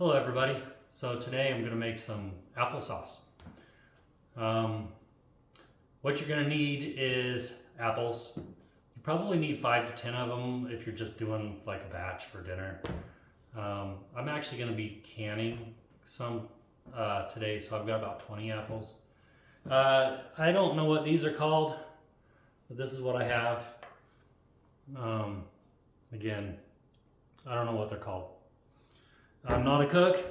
Hello everybody. So today I'm going to make some applesauce. What you're going to need is apples. You probably need 5 to 10 of them if you're just doing like a batch for dinner. I'm actually going to be canning some today, so I've got about 20 apples. I don't know what these are called, but this is what I have. Again, I don't know what they're called. I'm not a cook,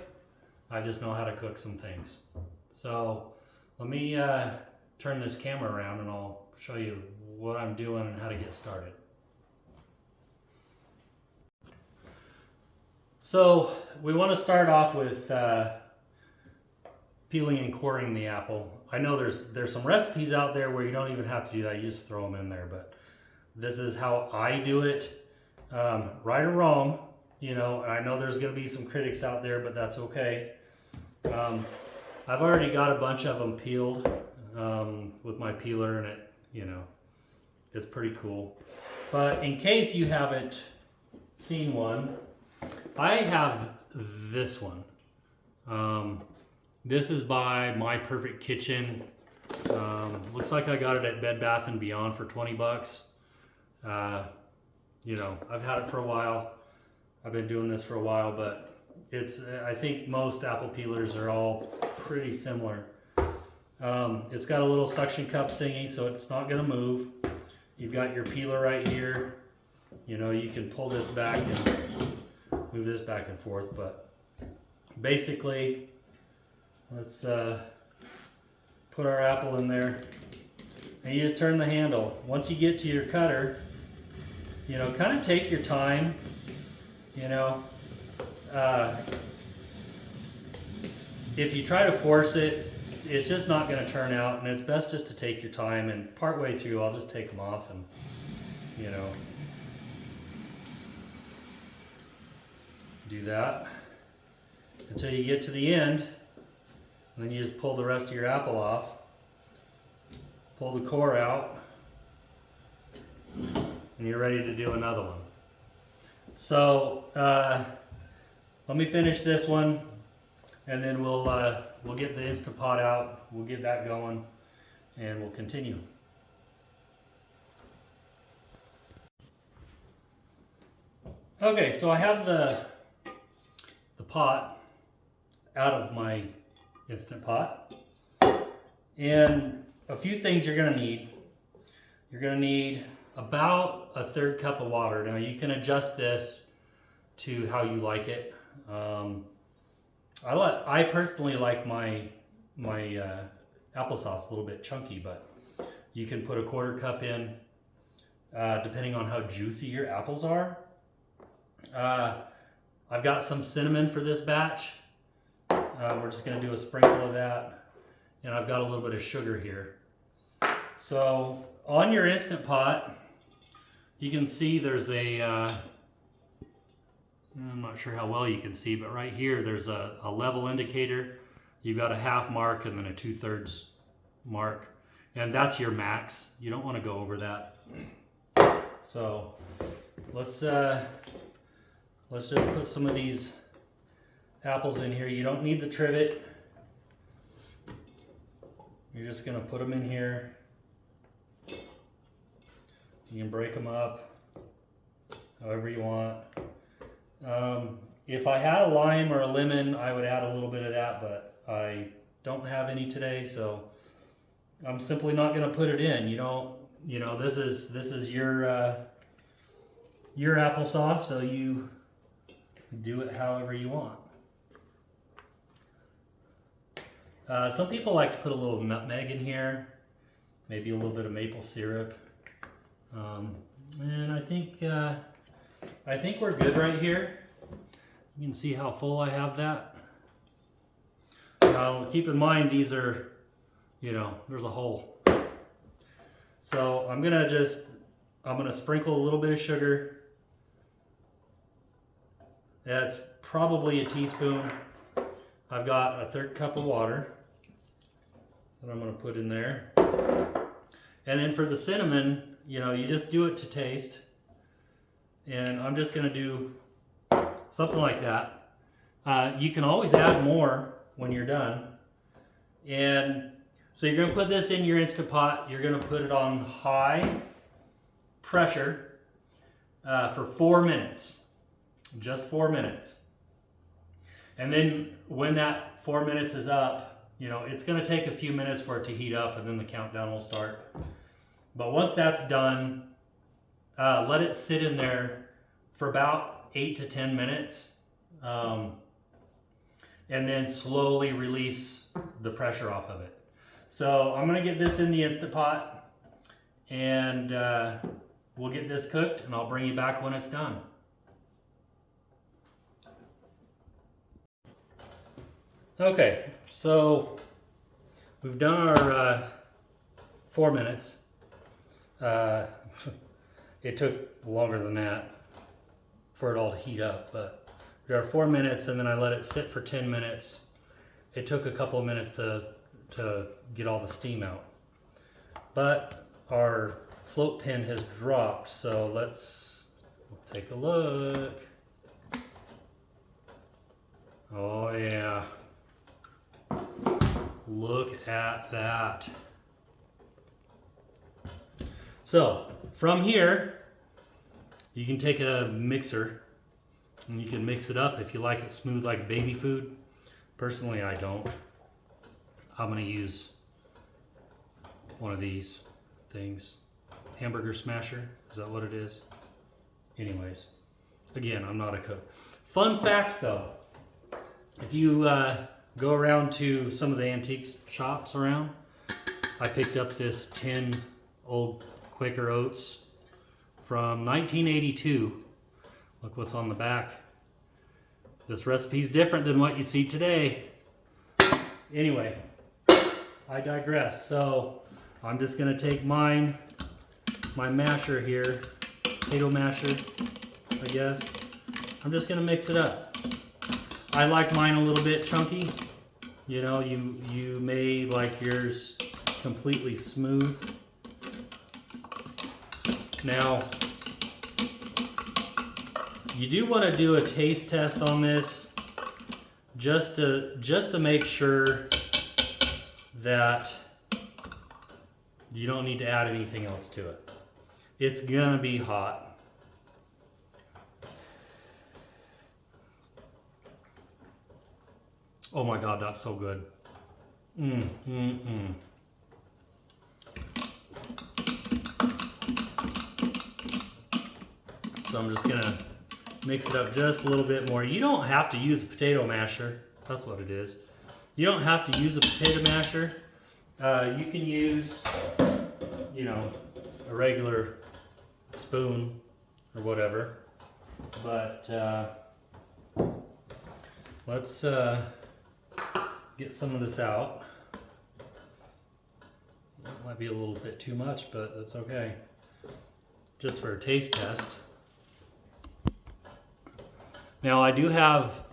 I just know how to cook some things. So let me turn this camera around and I'll show you what I'm doing and how to get started. So we want to start off with peeling and coring the apple. I know there's some recipes out there where you don't even have to do that, you just throw them in there, but this is how I do it, right or wrong. You know, I know there's going to be some critics out there, but that's okay. I've already got a bunch of them peeled with my peeler, and it, you know, it's pretty cool. But in case you haven't seen one, I have this one. This is by My Perfect Kitchen. Looks like I got it at Bed Bath & Beyond for 20 bucks. You know, I've had it for a while. I've been doing this for a while, but I think most apple peelers are all pretty similar. It's got a little suction cup thingy, so it's not gonna move. You've got your peeler right here. You know, you can pull this back and move this back and forth, but basically, let's put our apple in there. And you just turn the handle. Once you get to your cutter, you know, kind of take your time. You know, if you try to force it, it's just not going to turn out, and it's best just to take your time, and partway through I'll just take them off and, you know, do that until you get to the end, and then you just pull the rest of your apple off, pull the core out, and you're ready to do another one. So let me finish this one, and then we'll get the InstaPot out. We'll get that going, and we'll continue. Okay, so I have the pot out of my Instant Pot, and a few things you're going to need. You're going to need about a 1/3 cup of water. Now you can adjust this to how you like it. I personally like my applesauce a little bit chunky, but you can put a 1/4 cup in, depending on how juicy your apples are. I've got some cinnamon for this batch. We're just going to do a sprinkle of that, and I've got a little bit of sugar here. So on your Instant Pot, you can see there's a, I'm not sure how well you can see, but right here there's a level indicator. You've got a 1/2 mark and then a 2/3 mark, and that's your max. You don't want to go over that. So let's just put some of these apples in here. You don't need the trivet. You're just going to put them in here. You can break them up however you want. If I had a lime or a lemon, I would add a little bit of that, but I don't have any today, so I'm simply not going to put it in. You know, this is your applesauce, so you do it however you want. Some people like to put a little nutmeg in here, maybe a little bit of maple syrup. And I think we're good right here. You can see how full I have that. Now keep in mind, these are, you know, there's a hole. So I'm gonna sprinkle a little bit of sugar. That's probably a teaspoon. I've got a 1/3 cup of water that I'm gonna put in there. And then for the cinnamon, you know, you just do it to taste. And I'm just gonna do something like that. You can always add more when you're done. And so you're gonna put this in your InstaPot. You're gonna put it on high pressure for 4 minutes, just 4 minutes. And then when that 4 minutes is up, you know, it's gonna take a few minutes for it to heat up and then the countdown will start. But once that's done, let it sit in there for about 8 to 10 minutes. And then slowly release the pressure off of it. So I'm gonna get this in the InstaPot and we'll get this cooked and I'll bring you back when it's done. Okay, so we've done our 4 minutes. It took longer than that for it all to heat up, but we got 4 minutes and then I let it sit for 10 minutes. It took a couple of minutes to get all the steam out. But our float pin has dropped, so let's take a look. Oh yeah. Look at that. So from here, you can take a mixer and you can mix it up if you like it smooth like baby food. Personally, I don't. I'm gonna use one of these things. Hamburger smasher, is that what it is? Anyways, again, I'm not a cook. Fun fact though, if you go around to some of the antique shops around, I picked up this tin old Quaker Oats from 1982. Look what's on the back. This recipe's different than what you see today. Anyway, I digress. So I'm just gonna take my masher here, potato masher, I guess. I'm just gonna mix it up. I like mine a little bit chunky. You know, you may like yours completely smooth. Now, you do want to do a taste test on this just to make sure that you don't need to add anything else to it. It's gonna be hot. Oh my God, that's so good. So I'm just gonna mix it up just a little bit more. You don't have to use a potato masher. That's what it is. You don't have to use a potato masher. You can use, you know, a regular spoon or whatever. But let's get some of this out. That might be a little bit too much, but that's okay. Just for a taste test. Now I do have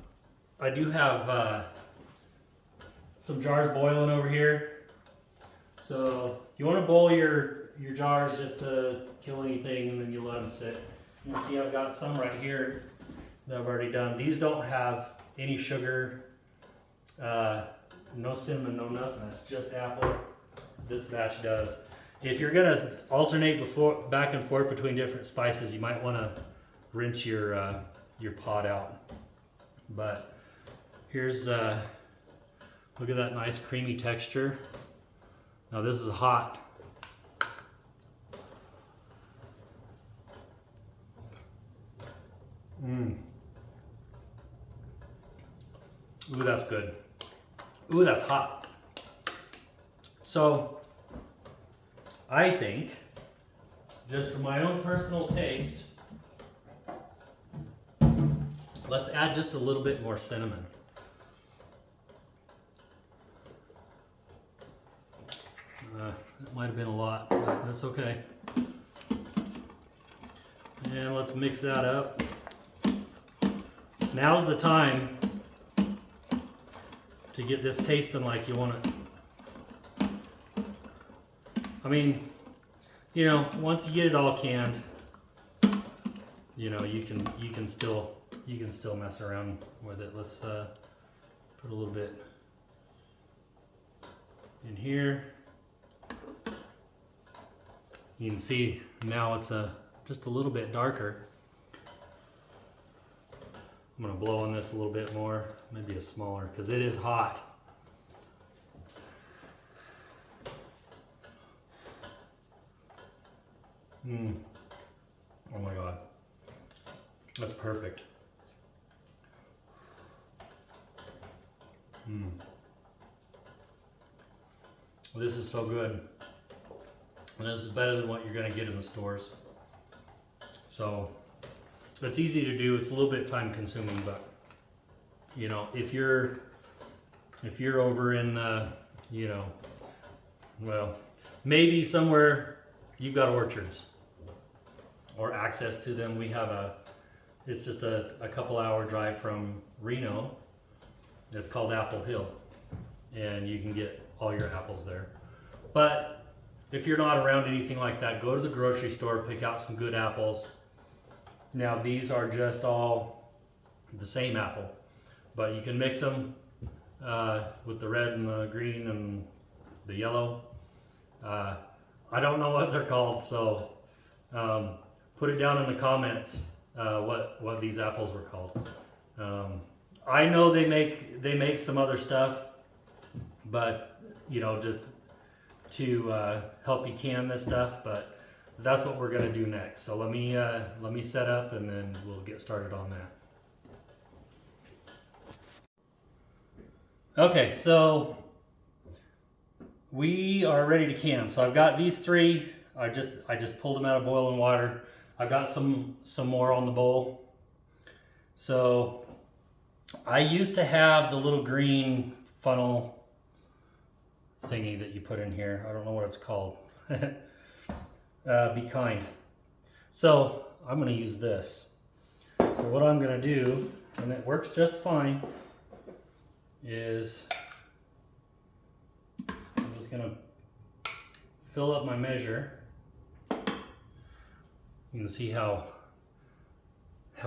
some jars boiling over here. So you want to boil your jars just to kill anything, and then you let them sit. You can see I've got some right here that I've already done. These don't have any sugar, no cinnamon, no nothing. That's just apple. This batch does. If you're gonna alternate back and forth between different spices, you might want to rinse your pot out. But here's look at that nice creamy texture. Now this is hot. Ooh, that's good. Ooh, that's hot. So I think, just for my own personal taste, let's add just a little bit more cinnamon. That might have been a lot, but that's okay. And let's mix that up. Now's the time to get this tasting like you want it. I mean, you know, once you get it all canned, you know, you can still you can still mess around with it. Let's put a little bit in here. You can see now it's just a little bit darker. I'm gonna blow on this a little bit more, maybe a smaller, because it is hot. Oh my God, that's perfect. Well, this is so good. And this is better than what you're gonna get in the stores. So it's easy to do. It's a little bit time consuming, but you know, if you're over in you know, well, maybe somewhere you've got orchards or access to them. We have it's just a couple hour drive from Reno. It's called Apple Hill, and you can get all your apples there. But if you're not around anything like that, go to the grocery store, pick out some good apples. Now these are just all the same apple, but you can mix them with the red and the green and the yellow. I don't know what they're called, so put it down in the comments what these apples were called. I know they make some other stuff, but you know, just to help you can this stuff. But that's what we're gonna do next. So let me set up, and then we'll get started on that. Okay, so we are ready to can. So I've got these three. I just pulled them out of boiling water. I've got some more on the bowl. So I used to have the little green funnel thingy that you put in here. I don't know what it's called. Be kind. So I'm going to use this. So what I'm going to do, and it works just fine, is I'm just going to fill up my measure. You can see how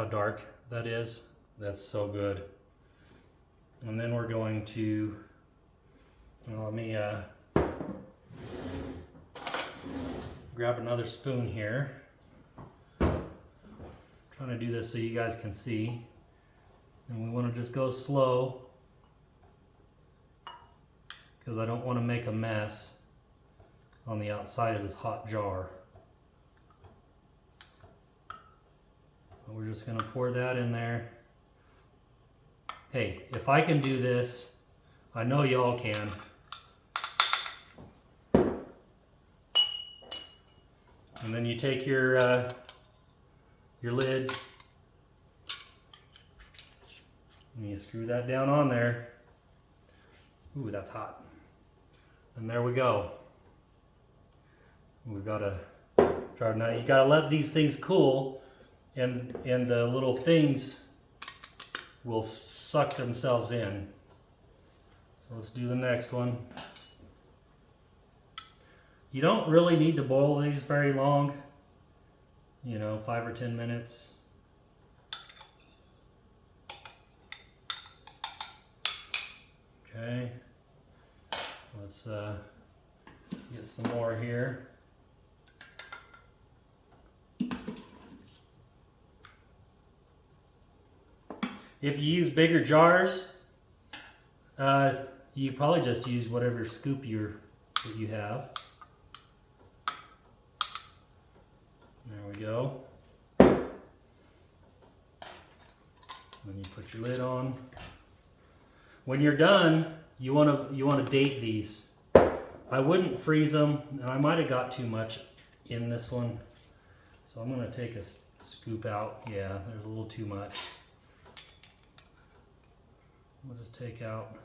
dark that is. That's so good. And then we're going to, let me grab another spoon here. I'm trying to do this so you guys can see. And we want to just go slow, because I don't want to make a mess on the outside of this hot jar. We're just going to pour that in there. Hey, if I can do this, I know y'all can. And then you take your lid and you screw that down on there. Ooh, that's hot. And there we go. We've got a jar. Now you got to let these things cool, and the little things will suck themselves in. So let's do the next one. You don't really need to boil these very long, you know, 5 or 10 minutes. Okay, let's get some more here. If you use bigger jars, you probably just use whatever scoop that you have. There we go. Then you put your lid on. When you're done, you want to date these. I wouldn't freeze them, and I might have got too much in this one, so I'm going to take a scoop out. Yeah, there's a little too much. We'll just take out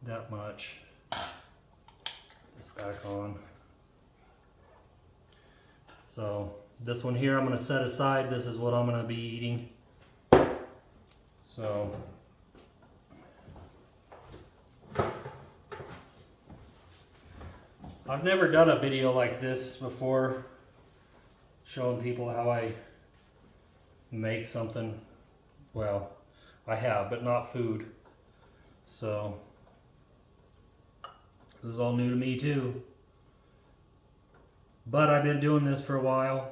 that much. This back on. So this one here I'm going to set aside. This is what I'm going to be eating. So I've never done a video like this before, showing people how I make something. Well, I have, but not food. So this is all new to me too. But I've been doing this for a while,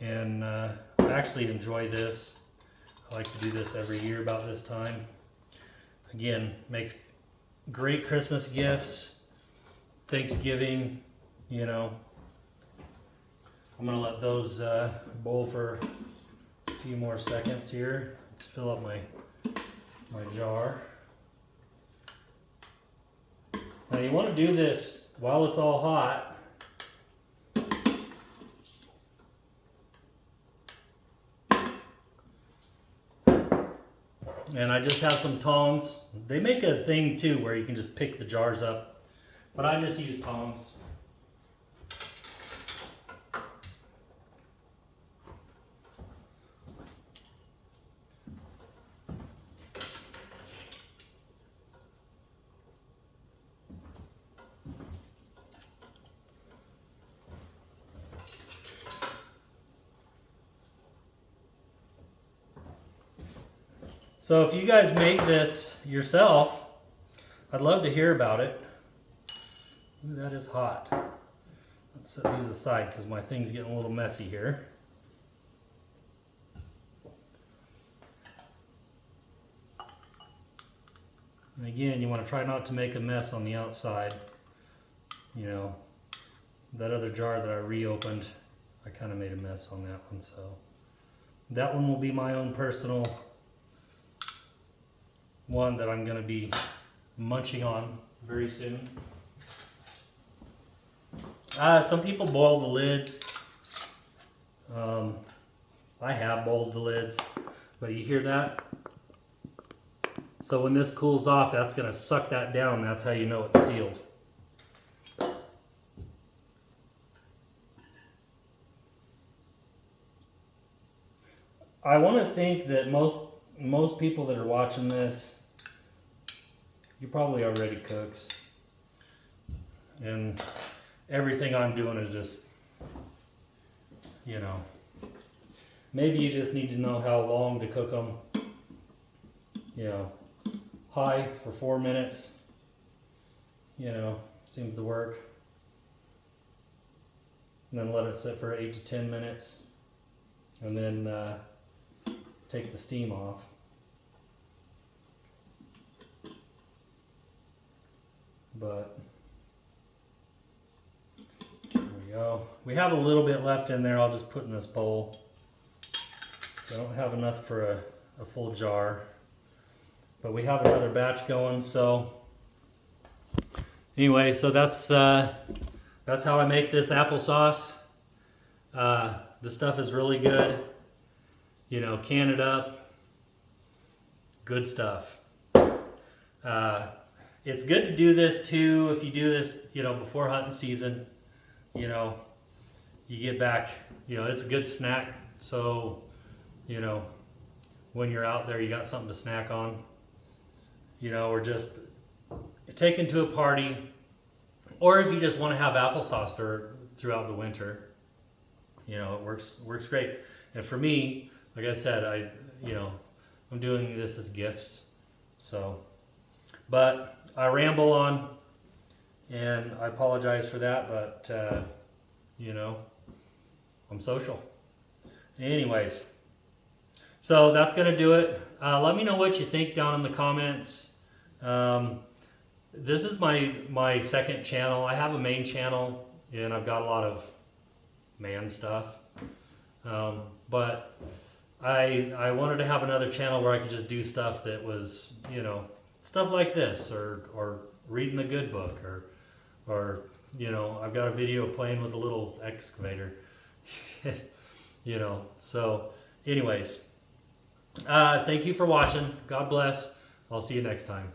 and I actually enjoy this. I like to do this every year about this time. Again, makes great Christmas gifts, Thanksgiving, you know. I'm gonna let those boil for a few more seconds here. Let's fill up my jar. Now you want to do this while it's all hot. And I just have some tongs. They make a thing too where you can just pick the jars up, but I just use tongs. So if you guys make this yourself, I'd love to hear about it. Ooh, that is hot. Let's set these aside because my thing's getting a little messy here. And again, you want to try not to make a mess on the outside. You know, that other jar that I reopened, I kind of made a mess on that one. So that one will be my own personal one that I'm going to be munching on very soon. Some people boil the lids. I have boiled the lids, but you hear that? So when this cools off, that's going to suck that down. That's how you know it's sealed. I want to think that most people that are watching this, you're probably already cooks, and everything I'm doing is just, you know, maybe you just need to know how long to cook them. You know, high for 4 minutes, you know, seems to work, and then let it sit for 8 to 10 minutes, and then take the steam off. But there we go. We have a little bit left in there. I'll just put in this bowl. So I don't have enough for a full jar, but we have another batch going. So anyway, so that's how I make this applesauce. The stuff is really good. You know, can it up. Good stuff. It's good to do this too if you do this, you know, before hunting season. You know, you get back, you know, it's a good snack. So, you know, when you're out there, you got something to snack on. You know, or just take into a party. Or if you just want to have applesauce throughout the winter, you know, it works great. And for me, like I said, I'm doing this as gifts. So, but I ramble on, and I apologize for that, but, you know, I'm social. Anyways, so that's going to do it. Let me know what you think down in the comments. This is my second channel. I have a main channel, and I've got a lot of man stuff. But I wanted to have another channel where I could just do stuff that was, you know, stuff like this, or reading the good book, or you know, I've got a video playing with a little excavator. You know, so anyways, thank you for watching. God bless. I'll see you next time.